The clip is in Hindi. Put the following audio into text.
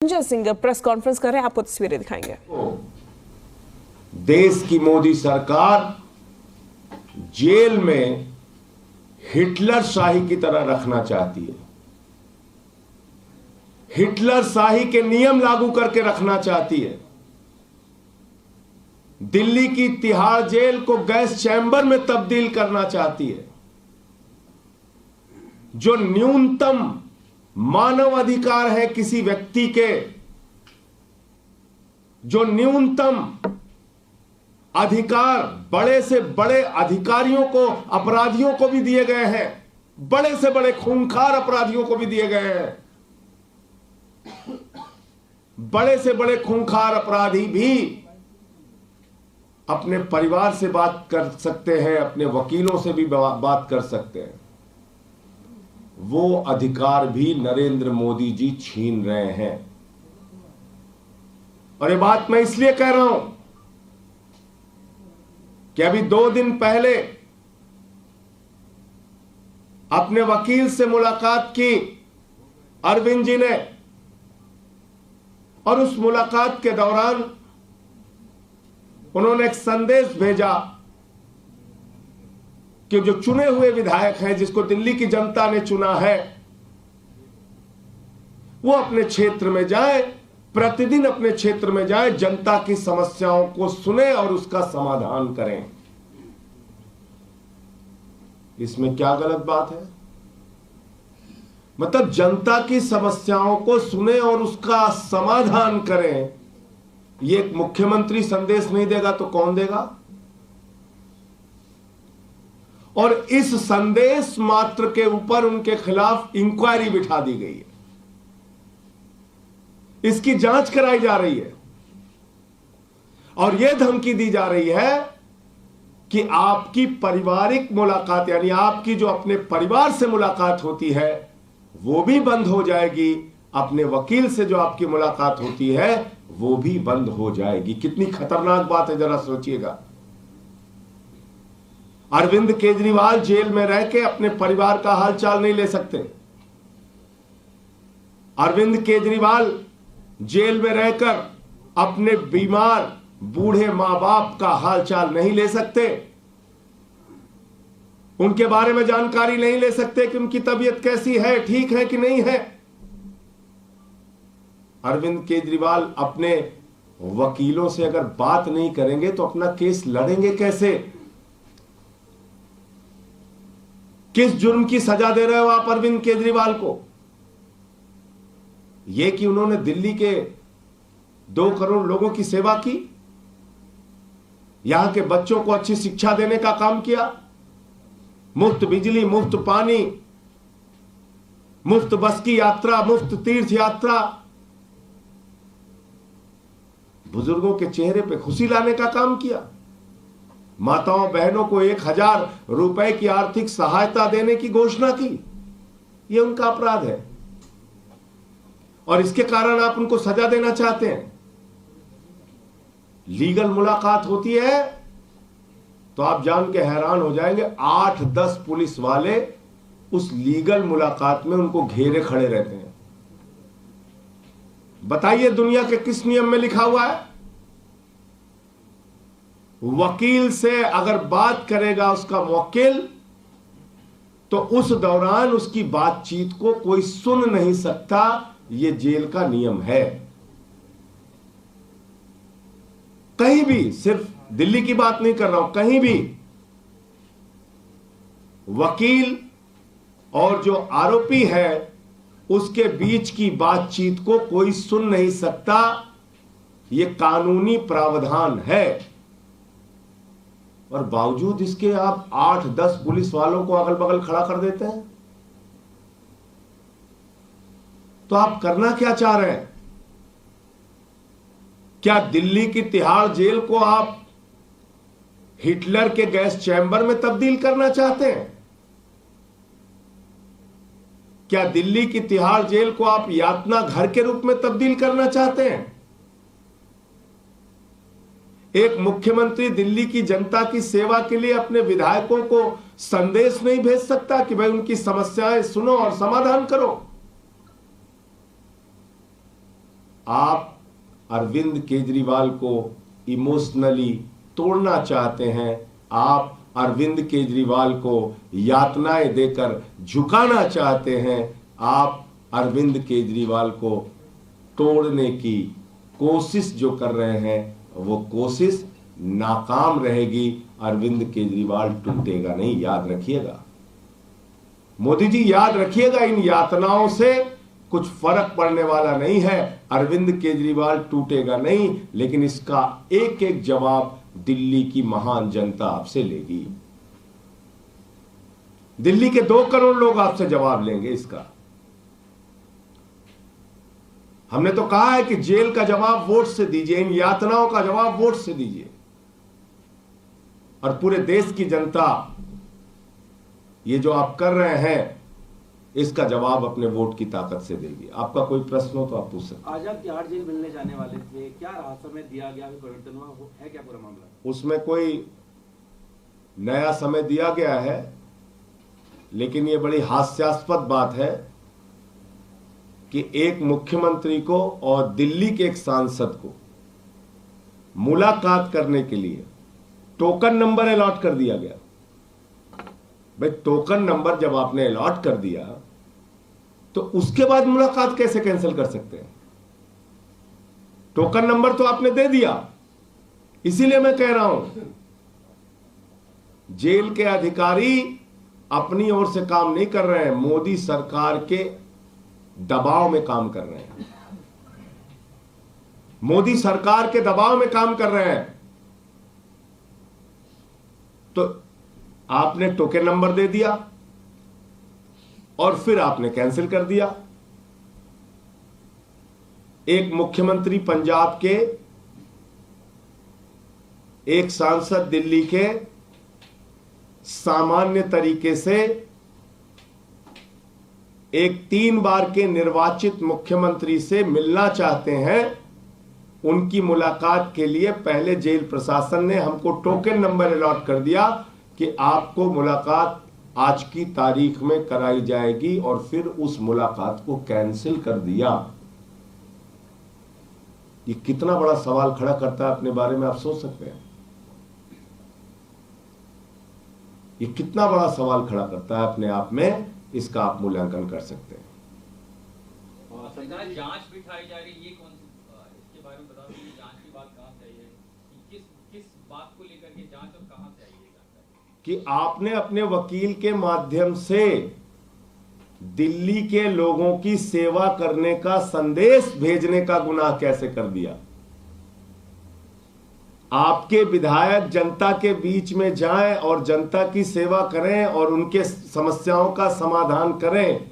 संजय सिंह प्रेस कॉन्फ्रेंस कर रहे हैं, आपको तस्वीरें दिखाएंगे। देश की मोदी सरकार जेल में हिटलर शाही की तरह रखना चाहती है, हिटलर शाही के नियम लागू करके रखना चाहती है। दिल्ली की तिहाड़ जेल को गैस चैम्बर में तब्दील करना चाहती है। जो न्यूनतम मानव अधिकार है किसी व्यक्ति के, जो न्यूनतम अधिकार बड़े से बड़े अधिकारियों को, अपराधियों को भी दिए गए हैं, बड़े से बड़े खूंखार अपराधियों को भी दिए गए हैं। बड़े से बड़े खूंखार अपराधी भी अपने परिवार से बात कर सकते हैं, अपने वकीलों से भी बात कर सकते हैं। वो अधिकार भी नरेंद्र मोदी जी छीन रहे हैं। और ये बात मैं इसलिए कह रहा हूं कि अभी 2 दिन पहले अपने वकील से मुलाकात की अरविंद जी ने, और उस मुलाकात के दौरान उन्होंने एक संदेश भेजा कि जो चुने हुए विधायक हैं, जिसको दिल्ली की जनता ने चुना है, वो अपने क्षेत्र में जाए, प्रतिदिन अपने क्षेत्र में जाए, जनता की समस्याओं को सुने और उसका समाधान करें। इसमें क्या गलत बात है? मतलब जनता की समस्याओं को सुने और उसका समाधान करें। ये एक मुख्यमंत्री संदेश नहीं देगा तो कौन देगा? और इस संदेश मात्र के ऊपर उनके खिलाफ इंक्वायरी बिठा दी गई है, इसकी जांच कराई जा रही है, और यह धमकी दी जा रही है कि आपकी पारिवारिक मुलाकात, यानी आपकी जो अपने परिवार से मुलाकात होती है वो भी बंद हो जाएगी, अपने वकील से जो आपकी मुलाकात होती है वो भी बंद हो जाएगी। कितनी खतरनाक बात है, जरा सोचिएगा। अरविंद केजरीवाल जेल में रह के अपने परिवार का हालचाल नहीं ले सकते। अरविंद केजरीवाल जेल में रहकर अपने बीमार बूढ़े मां बाप का हालचाल नहीं ले सकते, उनके बारे में जानकारी नहीं ले सकते कि उनकी तबीयत कैसी है, ठीक है कि नहीं है। अरविंद केजरीवाल अपने वकीलों से अगर बात नहीं करेंगे तो अपना केस लड़ेंगे कैसे? किस जुर्म की सजा दे रहे हो आप अरविंद केजरीवाल को? यह कि उन्होंने दिल्ली के 2 करोड़ लोगों की सेवा की, यहां के बच्चों को अच्छी शिक्षा देने का काम किया, मुफ्त बिजली, मुफ्त पानी, मुफ्त बस की यात्रा, मुफ्त तीर्थ यात्रा, बुजुर्गों के चेहरे पे खुशी लाने का काम किया, माताओं बहनों को 1000 रुपए की आर्थिक सहायता देने की घोषणा की। यह उनका अपराध है और इसके कारण आप उनको सजा देना चाहते हैं। लीगल मुलाकात होती है तो आप जान के हैरान हो जाएंगे, 8-10 पुलिस वाले उस लीगल मुलाकात में उनको घेरे खड़े रहते हैं। बताइए दुनिया के किस नियम में लिखा हुआ है? वकील से अगर बात करेगा उसका मुवक्किल तो उस दौरान उसकी बातचीत को कोई सुन नहीं सकता। यह जेल का नियम है। कहीं भी, सिर्फ दिल्ली की बात नहीं कर रहा हूं, कहीं भी वकील और जो आरोपी है उसके बीच की बातचीत को कोई सुन नहीं सकता। यह कानूनी प्रावधान है और बावजूद इसके आप 8-10 पुलिस वालों को अगल बगल खड़ा कर देते हैं। तो आप करना क्या चाह रहे हैं? क्या दिल्ली की तिहाड़ जेल को आप हिटलर के गैस चैम्बर में तब्दील करना चाहते हैं? क्या दिल्ली की तिहाड़ जेल को आप यातना घर के रूप में तब्दील करना चाहते हैं? एक मुख्यमंत्री दिल्ली की जनता की सेवा के लिए अपने विधायकों को संदेश नहीं भेज सकता कि भाई उनकी समस्याएं सुनो और समाधान करो? आप अरविंद केजरीवाल को इमोशनली तोड़ना चाहते हैं, आप अरविंद केजरीवाल को यातनाएं देकर झुकाना चाहते हैं, आप अरविंद केजरीवाल को तोड़ने की कोशिश जो कर रहे हैं वो कोशिश नाकाम रहेगी। अरविंद केजरीवाल टूटेगा नहीं, याद रखिएगा। मोदी जी याद रखिएगा, इन यातनाओं से कुछ फर्क पड़ने वाला नहीं है। अरविंद केजरीवाल टूटेगा नहीं, लेकिन इसका एक एक जवाब दिल्ली की महान जनता आपसे लेगी। दिल्ली के 2 करोड़ लोग आपसे जवाब लेंगे इसका। हमने तो कहा है कि जेल का जवाब वोट से दीजिए, इन यातनाओं का जवाब वोट से दीजिए, और पूरे देश की जनता ये जो आप कर रहे हैं इसका जवाब अपने वोट की ताकत से देगी। आपका कोई प्रश्न हो तो आप पूछ सकते हैं। आज आप तिहाड़ जेल मिलने जाने वाले थे, क्या राहत समय दिया गया, परिवर्तन हुआ है क्या पूरा मामला? उसमें कोई नया समय दिया गया है, लेकिन ये बड़ी हास्यास्पद बात है कि एक मुख्यमंत्री को और दिल्ली के एक सांसद को मुलाकात करने के लिए टोकन नंबर अलॉट कर दिया गया। भाई टोकन नंबर जब आपने अलॉट कर दिया तो उसके बाद मुलाकात कैसे कैंसिल कर सकते हैं? टोकन नंबर तो आपने दे दिया। इसीलिए मैं कह रहा हूं जेल के अधिकारी अपनी ओर से काम नहीं कर रहे हैं, मोदी सरकार के दबाव में काम कर रहे हैं, मोदी सरकार के दबाव में काम कर रहे हैं। तो आपने टोकन नंबर दे दिया और फिर आपने कैंसिल कर दिया। एक मुख्यमंत्री पंजाब के, एक सांसद दिल्ली के सामान्य तरीके से एक 3 बार के निर्वाचित मुख्यमंत्री से मिलना चाहते हैं। उनकी मुलाकात के लिए पहले जेल प्रशासन ने हमको टोकन नंबर अलॉट कर दिया कि आपको मुलाकात आज की तारीख में कराई जाएगी, और फिर उस मुलाकात को कैंसिल कर दिया। ये कितना बड़ा सवाल खड़ा करता है अपने बारे में, आप सोच सकते हैं। ये कितना बड़ा सवाल खड़ा करता है अपने आप में, इसका आप मूल्यांकन कर सकते हैं। जांच बिठाई जा रही है, ये कौन सी, इसके बारे में बताओ। जांच की बात कहां से आई है, कि किस बात को लेकर के जांच और कहां से आई है? कि आपने अपने वकील के माध्यम से दिल्ली के लोगों की सेवा करने का संदेश भेजने का गुनाह कैसे कर दिया? आपके विधायक जनता के बीच में जाएं और जनता की सेवा करें और उनके समस्याओं का समाधान करें,